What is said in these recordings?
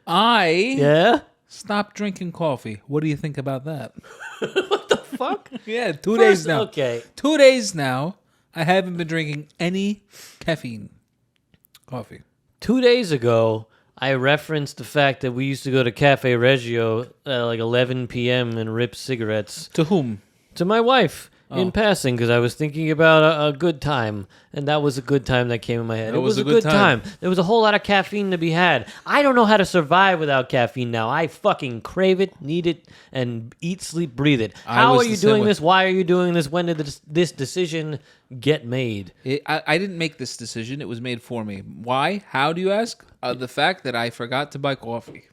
Yeah? Stop drinking coffee. What do you think about that? What the fuck? Yeah, 2 days now. Okay. 2 days now. I haven't been drinking any caffeine coffee. 2 days ago, I referenced the fact that we used to go to Cafe Reggio at like 11 p.m. and rip cigarettes. To whom? To my wife. In passing, because I was thinking about a good time, and that was a good time that came in my head. It was a good time. There was a whole lot of caffeine to be had. I don't know how to survive without caffeine now. I fucking crave it, need it, and eat, sleep, breathe it. How are you doing this? Why are you doing this? When did this decision get made? I didn't make this decision. It was made for me. Why? How do you ask? The fact that I forgot to buy coffee.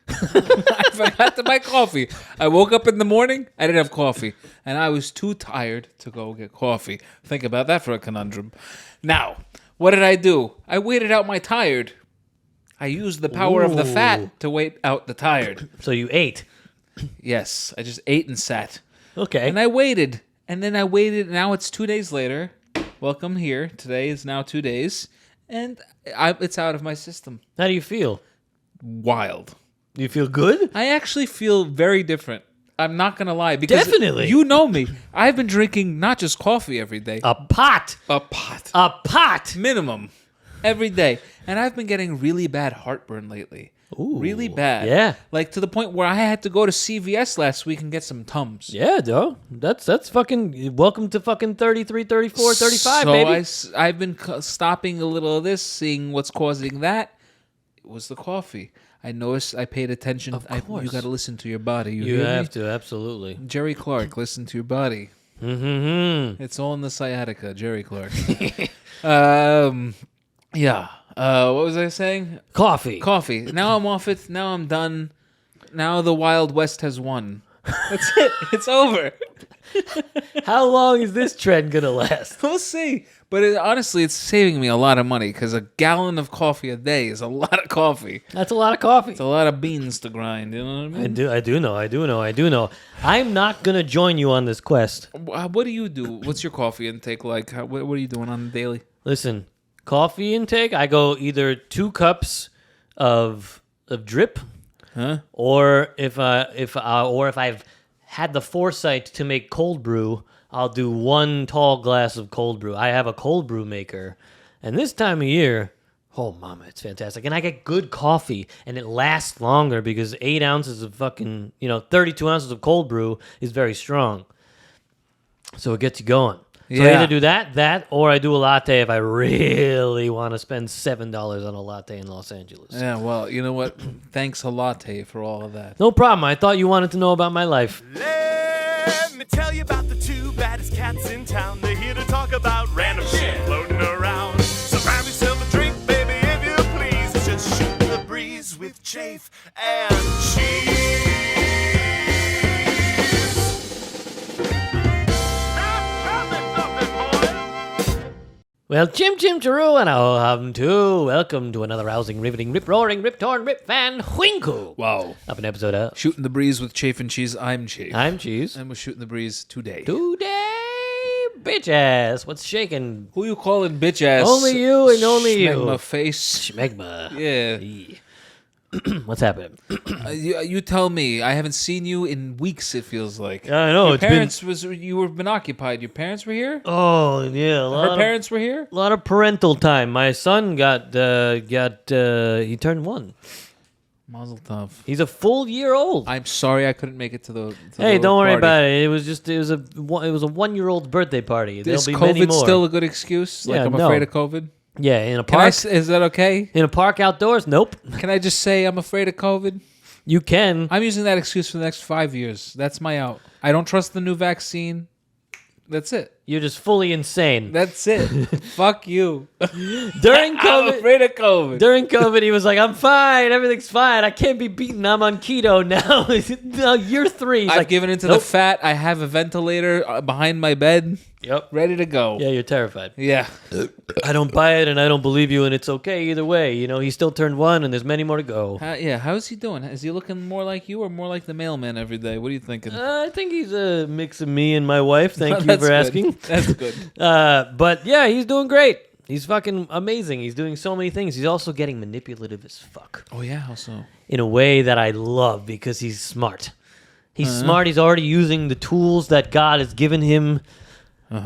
I forgot to buy coffee. I woke up in the morning, I didn't have coffee, and I was too tired to go get coffee. Think about that for a conundrum. Now, what did I do? I waited out my tired. I used the power of the fat to wait out the tired. So you ate. Yes, I just ate and sat. Okay. And I waited, and then I waited. Now it's 2 days later. Welcome here. Today is now 2 days, and it's out of my system. How do you feel? Wild. Do you feel good? I actually feel very different. I'm not going to lie. Because Definitely. You know me. I've been drinking not just coffee every day. A pot. A pot. A pot. Minimum. Every day. And I've been getting really bad heartburn lately. Ooh. Really bad. Yeah. Like to the point where I had to go to CVS last week and get some Tums. Yeah, dude. That's fucking... Welcome to fucking 33, 34, 35, baby. So I've been stopping a little of this, seeing what's causing that. It was the coffee. I noticed. I paid attention. Of course. You got to listen to your body. You have to, absolutely. Jerry Clark, listen to your body. Mm-hmm. It's all in the sciatica, Jerry Clark. Yeah. What was I saying? Coffee. Now I'm off it. Now I'm done. Now the Wild West has won. That's it. It's over. How long is this trend going to last? We'll see. But honestly, it's saving me a lot of money because a gallon of coffee a day is a lot of coffee. That's a lot of coffee. It's a lot of beans to grind. You know what I mean? I do know. I'm not going to join you on this quest. What do you do? What's your coffee intake like? What are you doing on the daily? Listen, coffee intake, I go either 2 cups of drip, or if I've had the foresight to make cold brew, I'll do 1 tall glass of cold brew. I have a cold brew maker, and this time of year, oh mama, it's fantastic. And I get good coffee, and it lasts longer because 8 ounces of 32 ounces of cold brew is very strong. So it gets you going. So I either do that, or I do a latte if I really want to spend $7 on a latte in Los Angeles. Yeah, well, you know what? Thanks a latte for all of that. No problem. I thought you wanted to know about my life. Let me tell you about the 2 baddest cats in town. They're here to talk about random shit floating around. So grab yourself a drink, baby, if you please. It's just Shootin the Breeze with Chafe and Ncheese. Well, Chim Charu, and welcome to another rousing, riveting, rip-roaring, rip-torn, rip-fan, Whinkle. Wow. Up an episode of Shootin' the Breeze with Chafe and Cheese. I'm Chafe. I'm Cheese. And we're Shootin' the Breeze today. Bitch ass. What's shaking? Who you calling bitch ass? Only you and only you. Schmegma face. Schmegma. Yeah. What's happening? You tell me. I haven't seen you in weeks, it feels like. I know. Your parents you were been occupied. Your parents were here? Oh, yeah. Her parents were here? A lot of parental time. My son he turned 1. Mazel tov. He's a full year old. I'm sorry I couldn't make it to the Hey, don't worry party. about it. It was a 1-year-old's birthday party. Is There'll be many COVID more. still a good excuse? Like I'm afraid of COVID? Yeah, in a park. Is that okay? In a park outdoors? Nope. Can I just say I'm afraid of COVID? You can. I'm using that excuse for the next 5 years. That's my out. I don't trust the new vaccine. That's it. You're just fully insane. That's it. Fuck you. During COVID, I'm afraid of COVID. During COVID, he was like, "I'm fine. Everything's fine. I can't be beaten. I'm on keto now." Now year 3. I've given into the fat. I have a ventilator behind my bed. Yep. Ready to go. Yeah, you're terrified. Yeah. I don't buy it, and I don't believe you, and it's okay either way. You know, he still turned 1, and there's many more to go. How is he doing? Is he looking more like you or more like the mailman every day? What are you thinking? I think he's a mix of me and my wife. Thank you for asking. That's good. But yeah, he's doing great. He's fucking amazing. He's doing so many things. He's also getting manipulative as fuck. Oh yeah, how so? In a way that I love because he's smart. He's smart. He's already using the tools that God has given him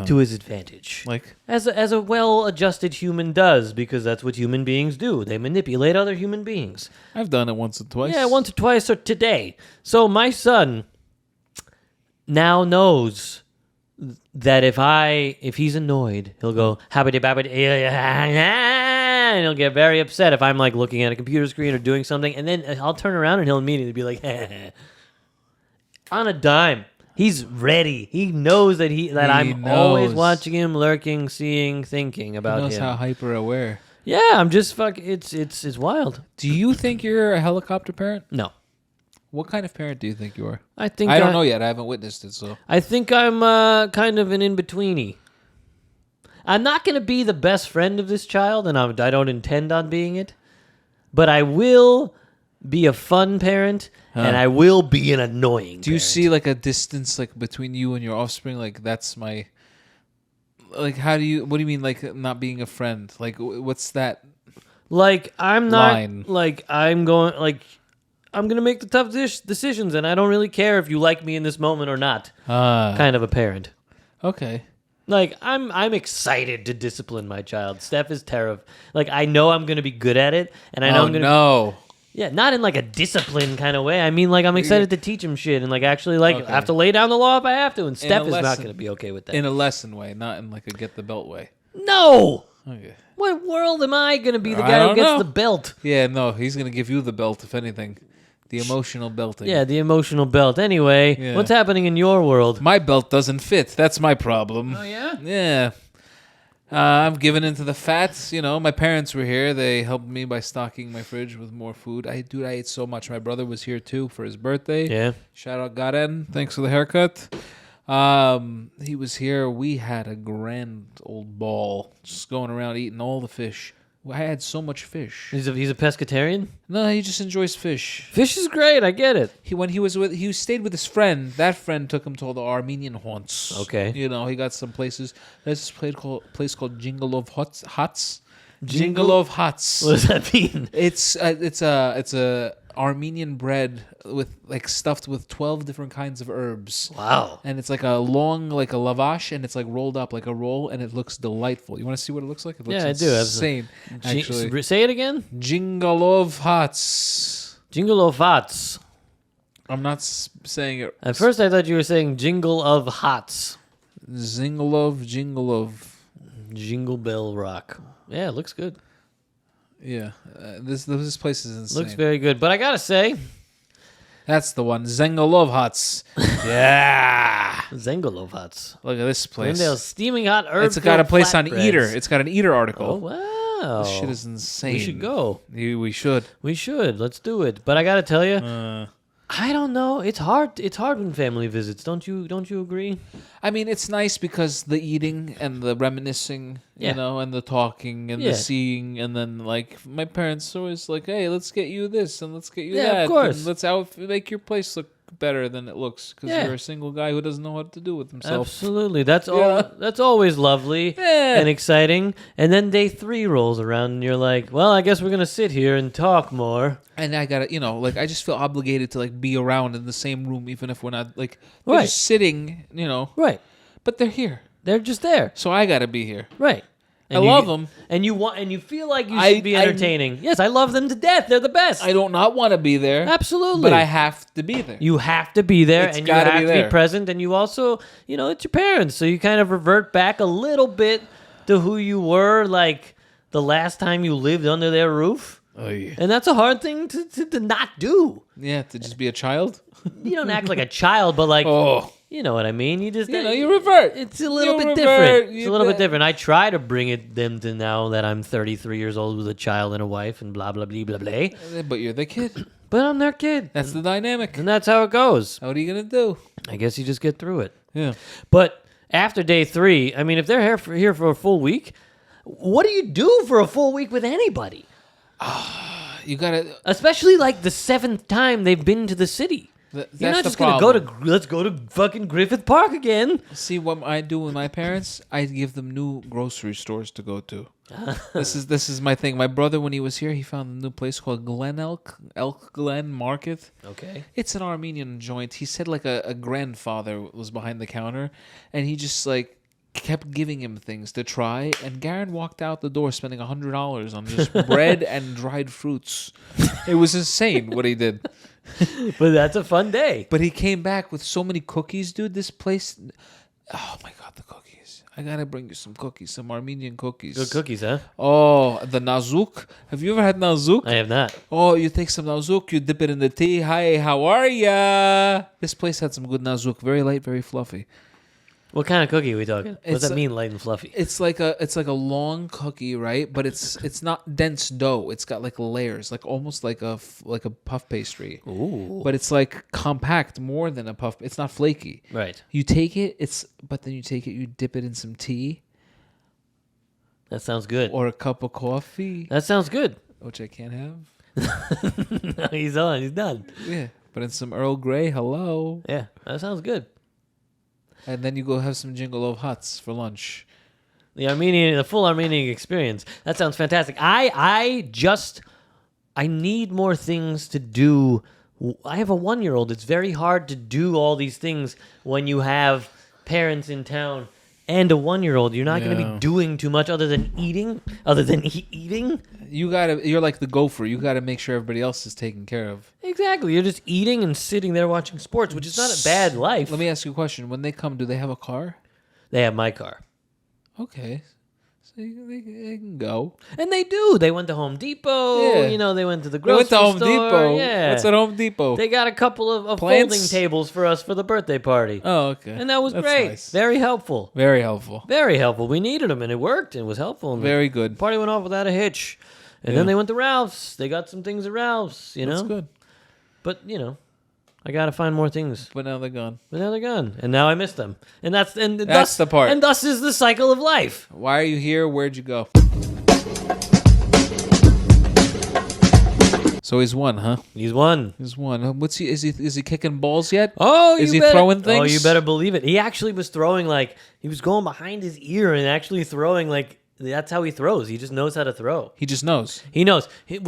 to his advantage. Like As a well-adjusted human does, because that's what human beings do. They manipulate other human beings. I've done it once or twice. Yeah, once or twice or today. So my son now knows that if he's annoyed, he'll go habbity babbity, and he'll get very upset if I'm like looking at a computer screen or doing something, and then I'll turn around and he'll immediately be like, on a dime. He's ready. He knows that I'm always watching him, lurking, seeing, thinking about He knows him. how hyper aware. Yeah, I'm just fucking. It's wild. Do you think you're a helicopter parent? No, What kind of parent do you think you are? I think I don't know yet. I haven't witnessed it, so. I think I'm kind of an in-betweeny. I'm not going to be the best friend of this child, and I don't intend on being it. But I will be a fun parent, and I will be an annoying Do you parent. see like a distance like between you and your offspring? Like that's my. Like what do you mean like not being a friend? Like what's that? Like, I'm not... Line. Like, I'm going to make the tough decisions, and I don't really care if you like me in this moment or not. Kind of a parent. Okay. Like, I'm excited to discipline my child. Steph is terrible. Like, I know I'm going to be good at it, and I know I'm going to... No. Yeah, not in like a discipline kind of way. I mean, like, I'm excited to teach him shit and like actually like I have to lay down the law if I have to. And Steph is not going to be okay with that. In a lesson way, not in like a get the belt way. No. Okay. What world am I going to be the I guy who don't gets know. the belt? Yeah, no, he's gonna give you the belt if anything, the emotional belting. Yeah, the emotional belt. Anyway, Yeah. what's happening in your world? My belt doesn't fit. That's my problem. Oh yeah. Yeah. I'm giving into the fats. You know, my parents were here. They helped me by stocking my fridge with more food. I ate so much. My brother was here too for his birthday. Yeah. Shout out Garen. Thanks for the haircut. He was here. We had a grand old ball, just going around eating all the fish. I had so much fish. He's a pescatarian. No, he just enjoys fish. Fish is great. I get it. He stayed with his friend. That friend took him to all the Armenian haunts. Okay. You know, he got some places. There's this place called Jingle of Huts. Jingle? of Huts. What does that mean? It's a Armenian bread with like stuffed with 12 different kinds of herbs. Wow. And it's like a long, like a lavash, and it's like rolled up like a roll, and it looks delightful. You want to see what it looks like? It looks Yeah, I do. insane. Actually, Say it again. Jingle of Huts. Jingle of Hots. I'm not saying it. At first, I thought you were saying Jingle of Hots. Jingle of. Jingle Bell Rock. Yeah, it looks good. Yeah, this place is insane. Looks very good. But I gotta say, That's the one. Zengalov Huts. Yeah. Zengolov Huts. Look at this place. Glendale's steaming hot herbs. It's got a place on Eater. It's got an Eater article. Oh wow. This shit is insane. We should go. We should. We should. Let's do it. But I gotta tell you, I don't know. It's hard. It's hard when family visits. Don't you agree? I mean, it's nice because the eating and the reminiscing, Yeah. you know, and the talking and Yeah. the seeing, and then like my parents always like, hey, let's get you this and let's get you Yeah, that. of course. And let's make your place look better than it looks because Yeah. you're a single guy who doesn't know what to do with himself. Absolutely. That's all. Yeah. That's always lovely Yeah. and exciting. And then day 3 rolls around, and you're like, well, I guess we're gonna sit here and talk more. And I gotta, you know, like I just feel obligated to like be around in the same room, even if we're not like they're Right. just sitting, you know. Right. But they're here, They're just there. so I gotta be here. Right. I love them. And you feel like you I- should be I- entertaining. Yes, I love them to death. They're the best. I don't not want to be there, Absolutely. but I have to be there. You have to be there, It's and you gotta have be to be there. present, and you also, it's your parents, so you kind of revert back a little bit to who you were, like, the last time you lived under their roof. Oh yeah. And that's a hard thing to not do. Yeah, to just be a child. You don't act like a child, but, like, Oh, you know what I mean? You just, you revert. it's a little You bit revert. different. It's You a little bit bet. different. I try to bring them to now that I'm 33 years old with a child and a wife and blah, blah, blah, blah, blah. But you're the kid. But I'm their kid. That's the dynamic. And that's how it goes. What are you gonna do? I guess you just get through it. Yeah. But after day 3, I mean, if they're here for a full week, what do you do for a full week with anybody? You gotta. Especially like the 7th time they've been to the city. That's You're not the just going to problem. let's go to fucking Griffith Park again. See what I do with my parents? I give them new grocery stores to go to. This is my thing. My brother, when he was here, he found a new place called Glen Elk Glen Market. Okay. It's an Armenian joint. He said like a grandfather was behind the counter, and he just like kept giving him things to try. And Garen walked out the door spending $100 on just bread and dried fruits. It was insane what he did. But that's a fun day. But he came back with so many cookies, dude. This place, oh my god, the cookies! I gotta bring you some cookies, some Armenian cookies. Good cookies, huh? Oh, the nazook. Have you ever had nazook? I have not. Oh, you take some nazook, you dip it in the tea. Hi, how are ya? This place had some good nazook. Very light, very fluffy. What kind of cookie are we talking? What does It's that mean, light and fluffy? It's like a long cookie, right? But it's not dense dough. It's got like layers, like almost like a puff pastry. Ooh. But it's like compact more than a puff. It's not flaky. Right. You take it, but then you take it, you dip it in some tea That sounds good. or a cup of coffee, That sounds good. which I can't have. No, he's on. He's done. Yeah, but in some Earl Grey, hello. Yeah, that sounds good. And then you go have some Jingle of Huts for lunch. The full Armenian experience. That sounds fantastic. I need more things to do. I have a 1-year-old. It's very hard to do all these things when you have parents in town and a 1-year-old. You're not going to be doing too much other than eating. Eating. You're like the gopher. You gotta make sure everybody else is taken care of. Exactly. You're just eating and sitting there watching sports, which is not a bad life. Let me ask you a question. When they come, do they have a car? They have my car. Okay. So they can go. And they do. They went to Home Depot. Yeah. They went to the They grocery went to Home store. Depot. Yeah. What's at Home Depot? They got a couple of Plants? folding tables for us for the birthday party. Oh, okay. And that was That's great. nice. Very helpful. Very helpful. Very helpful. We needed them, and it worked, and it was helpful. And Very the good. party went off without a hitch. And Yeah. then they went to Ralph's. They got some things at Ralph's, That's good. But, I got to find more things. But now they're gone. But now they're gone. And now I miss them. And That's thus, the part. And thus is the cycle of life. Why are you here? Where'd you go? So he's won, huh? He's won. He's won. What's he? Is he kicking balls yet? Oh, Is you he better, throwing things? Oh, you better believe it. He actually was throwing he was going behind his ear and actually throwing that's how he throws. He just knows how to throw. He just knows. He knows. He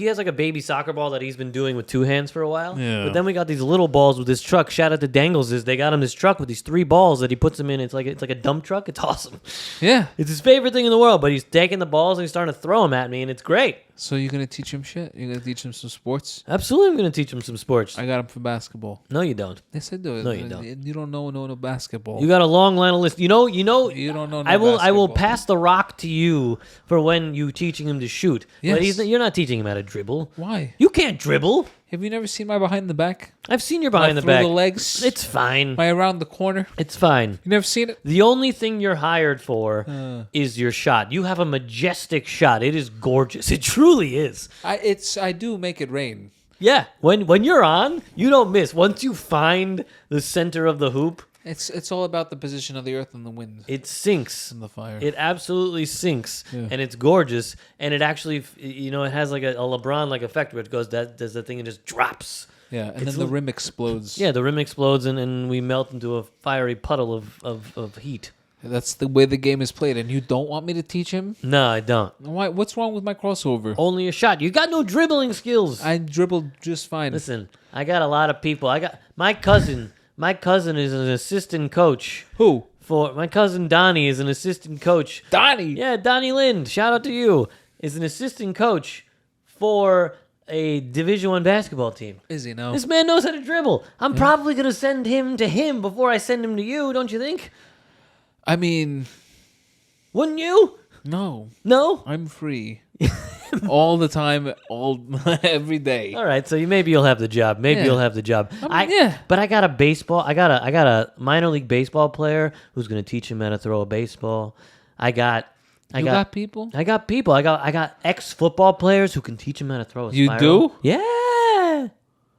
has like a baby soccer ball that he's been doing with 2 hands for a while. Yeah. But then we got these little balls with this truck. Shout out to Dangles. They got him this truck with these 3 balls that he puts them in. It's like a dump truck. It's awesome. Yeah. It's his favorite thing in the world. But he's taking the balls and he's starting to throw them at me, and it's great. So you're gonna teach him shit? You're gonna teach him some sports? Absolutely, I'm going to teach him some sports. I got him for basketball. No, you don't. Yes, I do. No, you don't. You don't know no basketball. You got a long line of lists. You know. You don't know. No I will basketball. pass the rock to you for when you teaching him to shoot. But Yes. you're not teaching him how to dribble. Why? You can't dribble. Have you never seen my behind the back? I've seen your behind the through back. the legs. It's fine. My around the corner. It's fine. You never seen it? The only thing you're hired for is your shot. You have a majestic shot. It is gorgeous. It truly is. I do make it rain. Yeah. When you're on, you don't miss. Once you find the center of the hoop, It's all about the position of the earth and the wind it sinks. and the fire. It absolutely sinks, Yeah. and it's gorgeous. And it actually, it has like a LeBron-like effect where it goes, does the thing and just drops. Yeah, and It's then the li- rim explodes. Yeah, the rim explodes, and we melt into a fiery puddle of heat. That's the way the game is played, and you don't want me to teach him? No, I don't. Why? What's wrong with my crossover? Only a shot. You got no dribbling skills. I dribbled just fine. Listen, I got a lot of people. I got my cousin. My cousin is an assistant coach. Who? My cousin Donnie is an assistant coach. Donnie. Yeah, Donnie Lind. Shout out to you. Is an assistant coach for a Division I basketball team. Is he now? This man knows how to dribble. I'm probably gonna send him to him before I send him to you. Don't you think? I mean, Wouldn't you? no. No. I'm free. All the time, every day. All right, so maybe you'll have the job. Maybe Yeah. you'll have the job. yeah. But I got a minor league baseball player who's gonna teach him how to throw a baseball. I got people? I got people. I got ex football players who can teach him how to throw a You spiral. do? Yeah.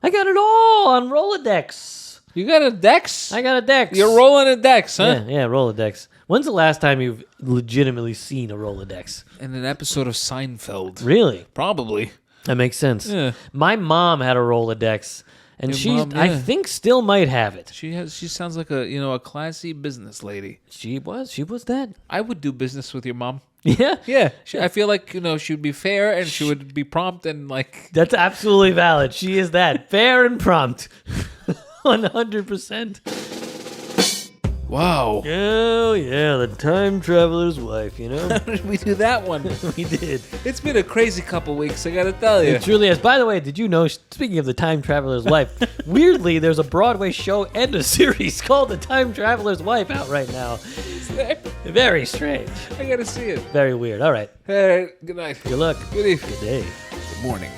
I got it all on Rolodex. You got a Dex? I got a Dex. You're rolling a Dex, huh? Yeah, Rolodex. When's the last time you've legitimately seen a Rolodex? In an episode of Seinfeld. Really? Probably. That makes sense. Yeah. My mom had a Rolodex, and Your mom, I yeah. think still might have it. She sounds like a classy business lady. She was that. I would do business with your mom. Yeah. Yeah, I feel like she would be fair and she would be prompt and like. That's absolutely valid. She is that. Fair and prompt. 100%. Wow. Oh, yeah. The time traveler's wife, How did we do that one? We did. It's been a crazy couple weeks, I gotta tell you. It truly is. By the way, did you know, speaking of the time traveler's wife, weirdly, there's a Broadway show and a series called The Time Traveler's Wife out right now. Very strange. I gotta see it. Very weird. All right. All right, good night. Good luck. Good evening. Good day. Good morning.